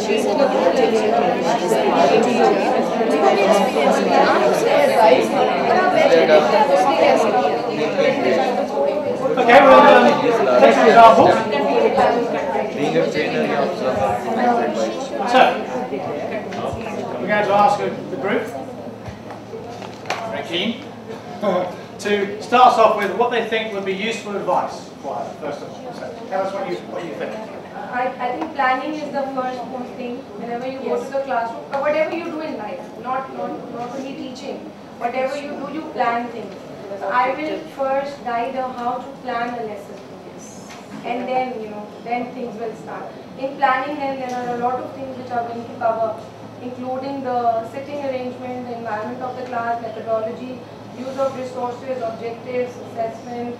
Okay, well, take an example. So, we're going to ask the group, very keen, to start us off with what they think would be useful advice for her, first of all. So, tell us what you think. I think planning is the first most thing whenever you go to the classroom, or whatever you do in life, not only teaching, whatever you do, you plan things. So I will first guide her how to plan a lesson. And then, then things will start. In planning, then there are a lot of things which are going to cover, including the sitting arrangement, the environment of the class, methodology, use of resources, objectives, assessment,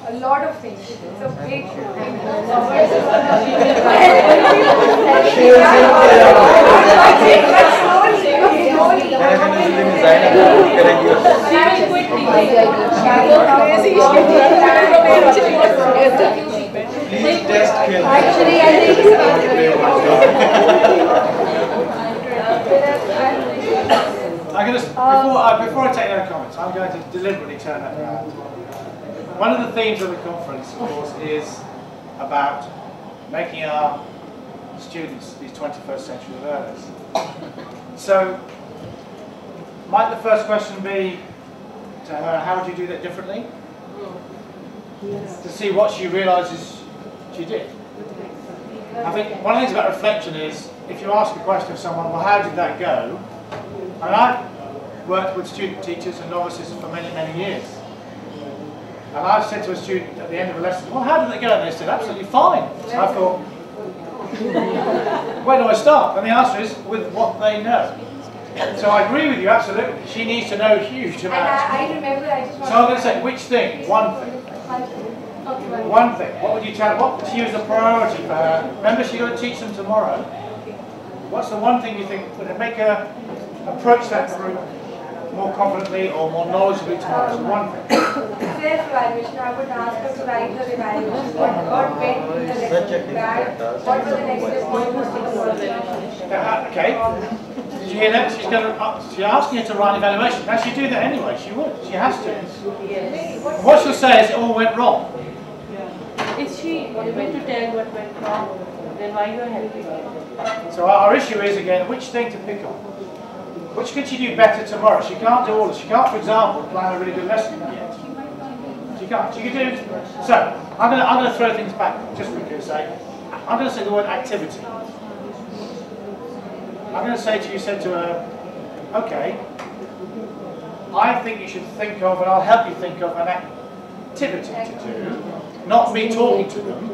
a lot of things. It's a big Please test kill. Actually, I think I'm going to, before I take their comments, I'm going to deliberately turn that around. One of the themes of the conference, of course, is about making our students these 21st century learners. So, might the first question be to her, how would you do that differently? Yes. To see what she realises she did. I think one of the things about reflection is, if you ask a question of someone, well, how did that go? And I've worked with student teachers and novices for many, many years. And I've said to a student at the end of a lesson, well, how did it go? And they said, absolutely fine. So I thought, where do I start? And the answer is, with what they know. So I agree with you, absolutely. She needs to know huge amounts. I remember, I just want So I'm going to say, which thing? One thing. One thing. What would you tell her? What would she use a priority for her? Remember, she's going to teach them tomorrow. What's the one thing you think would make her approach that group more confidently or more knowledgeably tomorrow? So one thing. Self-evaluation. I would ask her to write her evaluation. What went in the lesson bad? What was the next step? What was the okay. Did you hear that? She's asking you to write an evaluation. Now she'd do that anyway. She would. She has to. Yes. What she'll say is it all went wrong. Is she able to tell what went wrong? Then why you are helping her? So our issue is, again, which thing to pick on? Which could she do better tomorrow? She can't do all this. She can't, for example, plan a really good lesson yet. She can't. She could do. So I'm going to throw things back just because I'm going to say the word activity. I'm going to say to you, said to her, okay, I think you should think of, and I'll help you think of an activity to do, not me talking to them.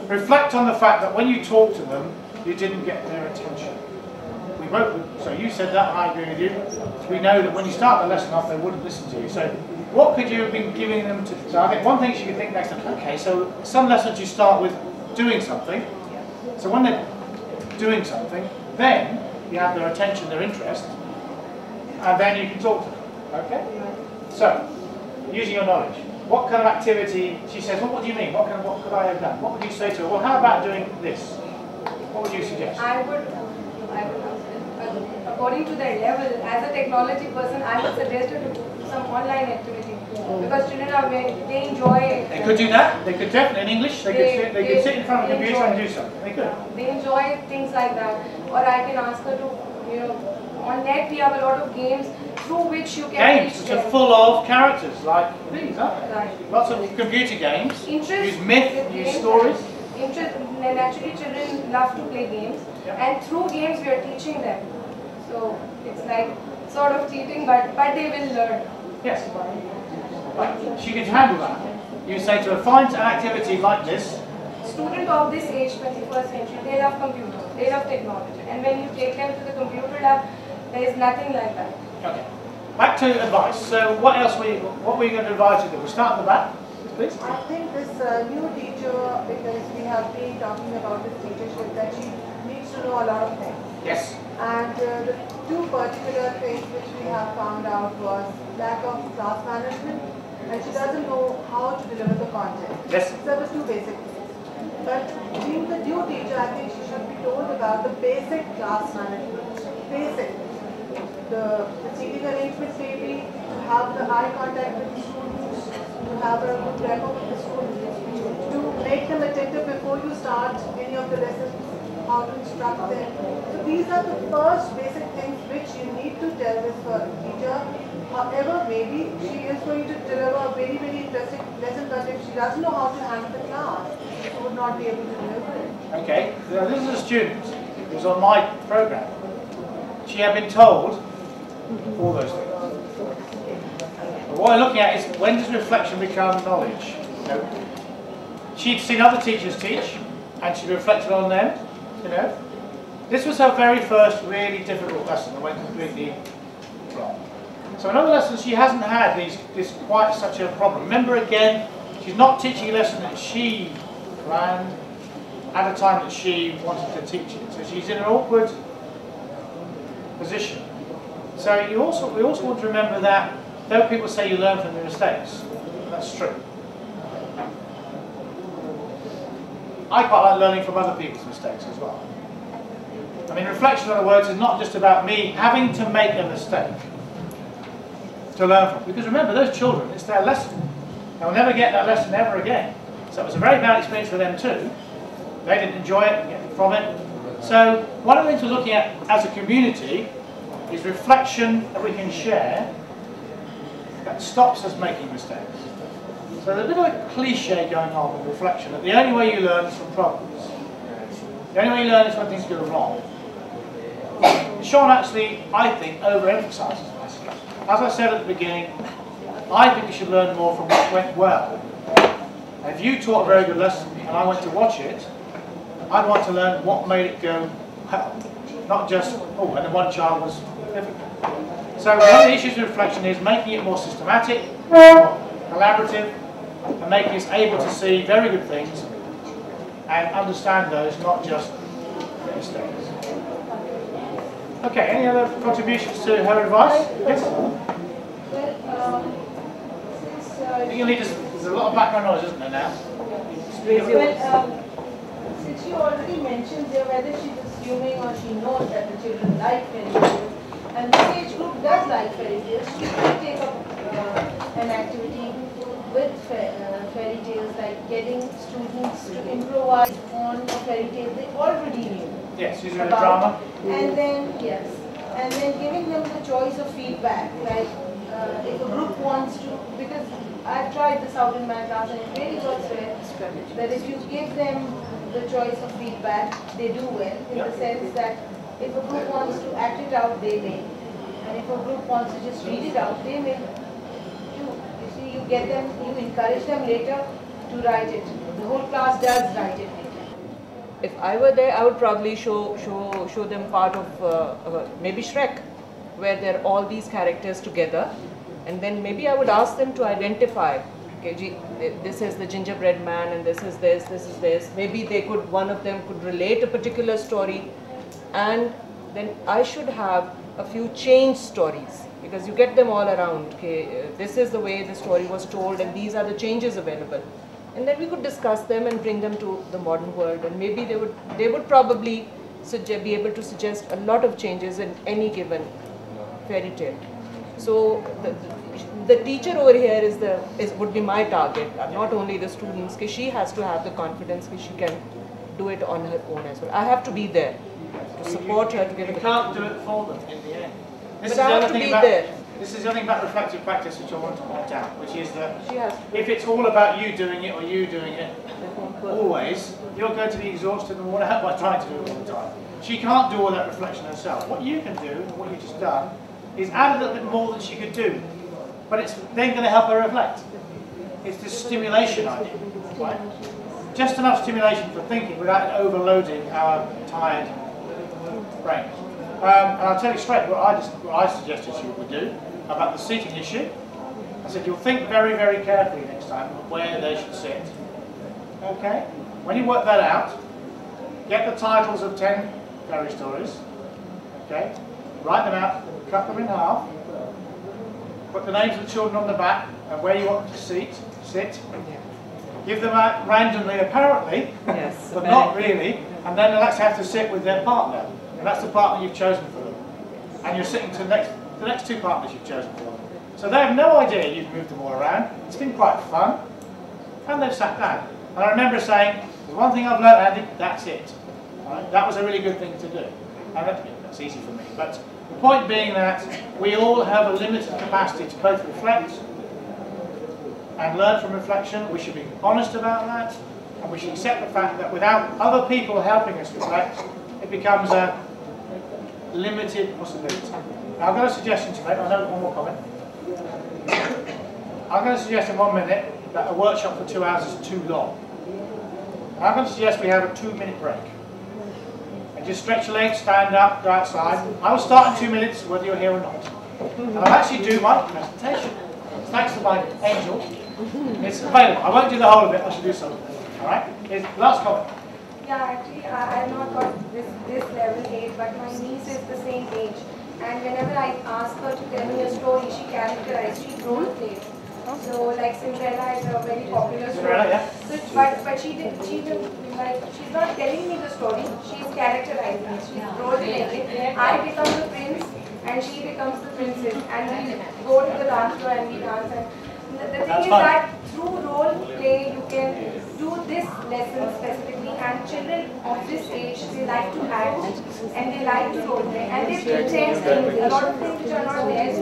Reflect on the fact that when you talk to them, you didn't get their attention. So you said that, and I agree with you. We know that when you start the lesson off, they wouldn't listen to you. So what could you have been giving them to? So I think one thing you could think next time, okay, so some lessons you start with doing something. So when they're doing something, then you have their attention, their interest, and then you can talk to them. Okay? So, using your knowledge, what kind of activity? She says, well, what do you mean? What could I have done? What would you say to her? Well, how about doing this? What would you suggest? I would, according to their level, as a technology person, I would suggest her to do some online activity. Because children are they enjoy it. They could do that. They could definitely, in English, they could sit in front of a computer and do something. They could. They enjoy things like that. Or I can ask her to, on net we have a lot of games through which you can games which are full of characters like these, aren't they? Right. Lots of computer games. Interest use myth, use stories. Naturally, children love to play games, and through games we are teaching them. So it's like sort of cheating, but they will learn. Yes. But she could handle that. You say to her, find an activity like this. Students of this age, 21st century, they love computers, they love technology, and when you take them to the computer lab, there is nothing like that. Okay. Back to advice. So what else what were you going to advise you to do? We'll start at the back, please. I think this new teacher, because we have been talking about this teachership, that she needs to know a lot of things. Yes. And the two particular things which we have found out was lack of class management, and she doesn't know how to deliver the content. Yes. So the two basic things. But being the new teacher, I think she should be told about about the basic class management. Basic. The seating arrangement maybe, to have the eye contact with the students, to have a good rapport with the students, to make them attentive before you start any of the lessons, how to instruct them. So these are the first basic things which you need to tell this teacher. However, maybe she is going to deliver a very, very interesting lesson, but if she doesn't know how to handle the class, she would not be able to deliver it. Okay, so this is a student who was on my program. She had been told all those things. But what we're looking at is, when does reflection become knowledge? You know, she'd seen other teachers teach, and she reflected on them. You know, this was her very first really difficult lesson that went completely wrong. So in other lessons, she hasn't had this quite such a problem. Remember again, she's not teaching a lesson that she planned at a time that she wanted to teach it. So she's in an awkward position. So we also want to remember that though people say you learn from your mistakes, that's true. I quite like learning from other people's mistakes as well. I mean, reflection, in other words, is not just about me having to make a mistake to learn from. Because remember, those children, it's their lesson. They'll never get that lesson ever again. So it was a very bad experience for them too. They didn't enjoy it and get from it. So one of the things we're looking at as a community is reflection that we can share that stops us making mistakes. So there's a bit of a cliche going on with reflection, that the only way you learn is from problems. The only way you learn is when things go wrong. Sean actually, I think, overemphasises this. As I said at the beginning, I think you should learn more from what went well. If you taught a very good lesson and I went to watch it, I'd want to learn what made it go well. Not just, oh, and the one child was difficult. So one of the issues with reflection is making it more systematic, more collaborative, and making us able to see very good things and understand those, not just mistakes. Okay, any other contributions to her advice? Yes? I think you'll need to, there's a lot of background noise, isn't there now? Since you already mentioned there whether she's assuming or she knows that the children like fairy tales, and this age group does like fairy tales, she could take up an activity with fairy tales, like getting students to improvise on a fairy tale they already knew. Yes, using the drama. And then, yes, and then giving them the choice of feedback, like if a group wants to, because I've tried this out in my class and it really works well, that if you give them the choice of feedback, they do well, in the sense that if a group wants to act it out, they may. And if a group wants to just read it out, they may. You see, you get them, you encourage them later to write it. The whole class does write it later. If I were there, I would probably show them part of maybe Shrek, where there are all these characters together, and then maybe I would ask them to identify. Okay, this is the gingerbread man, and this is this, this is this. Maybe they could, one of them could relate a particular story, and then I should have a few change stories, because you get them all around. Okay, this is the way the story was told, and these are the changes available. And then we could discuss them and bring them to the modern world, and maybe they would probably be able to suggest a lot of changes in any given fairy tale. So the teacher over here would be my target, not only the students. Because she has to have the confidence that she can do it on her own as well. I have to be there to support her to give it. You can't do it for them in the end. But I have to be there. This is the other thing about reflective practice which I want to point out, which is that if it's all about you doing it or you doing it, always, you're going to be exhausted and worn out by trying to do it all the time. She can't do all that reflection herself. What you can do, and what you've just done, is add a little bit more than she could do. But it's then going to help her reflect. It's this stimulation idea, right? Just enough stimulation for thinking without overloading our tired brain. And I'll tell you straight what I suggested she would do about the seating issue. I said you'll think very, very carefully next time where they should sit. Okay? When you work that out, get the titles of 10 fairy stories. Okay? Write them out, cut them in half, put the names of the children on the back and where you want them to sit. Give them out randomly, apparently, yes, but not really. And then they'll actually have to sit with their partner. And that's the partner you've chosen for them. And you're sitting to the next two partners you've chosen for them. So they have no idea you've moved them all around. It's been quite fun. And they've sat down. And I remember saying, there's one thing I've learned, Andy, that's it. Right? That was a really good thing to do. And that's easy for me. But the point being that we all have a limited capacity to both reflect and learn from reflection. We should be honest about that. And we should accept the fact that without other people helping us reflect, it becomes a limited possibility. Now I've got a suggestion to make. I know one more comment. I'm going to suggest in 1 minute that a workshop for 2 hours is too long. I'm going to suggest we have a 2-minute break. And just stretch your legs, stand up, go outside. I will start in 2 minutes whether you're here or not. And I'll actually do my presentation. Thanks to my angel. It's available. I won't do the whole of it, I should do some. Alright? Last comment. Yeah, actually, I've not got this level 8, but my niece is the same age. And whenever I ask her to tell me a story, she characterized, she role played. So, like Cinderella is a very popular story. Yeah. So, but she's not telling me the story, she's characterizing, she's role playing. I become the prince and she becomes the princess. And we go to the dance floor and we dance. And the thing is that through role play, you can do this lesson specifically, and children of this age, they like to act and they like to role play, and they pretend things, a lot of things which are not there,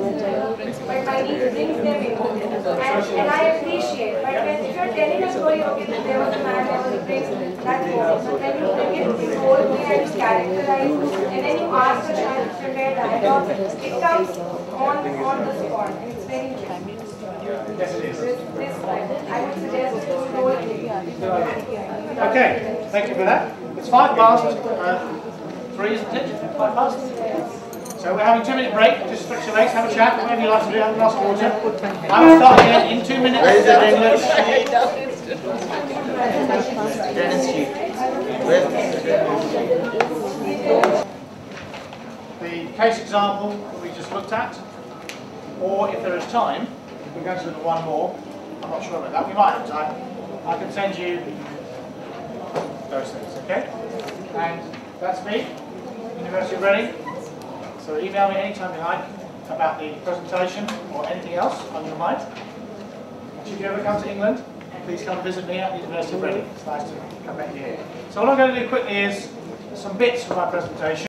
but my niece brings them in, and I appreciate. But if you're telling a story, okay, there was a man, there was a prince, that's all. But when you bring it role play and you characterize, and then you ask the child to prepare dialogue, it comes on the spot, and it's very interesting. Yes, it is. This I would suggest role play. Okay, thank you for that. It's 5 past 3, isn't it? 5 past? So we're having a 2-minute break. Just stretch your legs, have a chat, whatever you like to do, have a glass of water. I will start again in 2 minutes. The case example that we just looked at, or if there is time, we're going to look at one more. I'm not sure about that. We might have time. I can send you those things, okay? And that's me, University of Reading. So email me anytime you like about the presentation or anything else on your mind. And should you ever come to England, please come visit me at the University of Reading. It's nice to come back here. So what I'm going to do quickly is some bits from my presentation.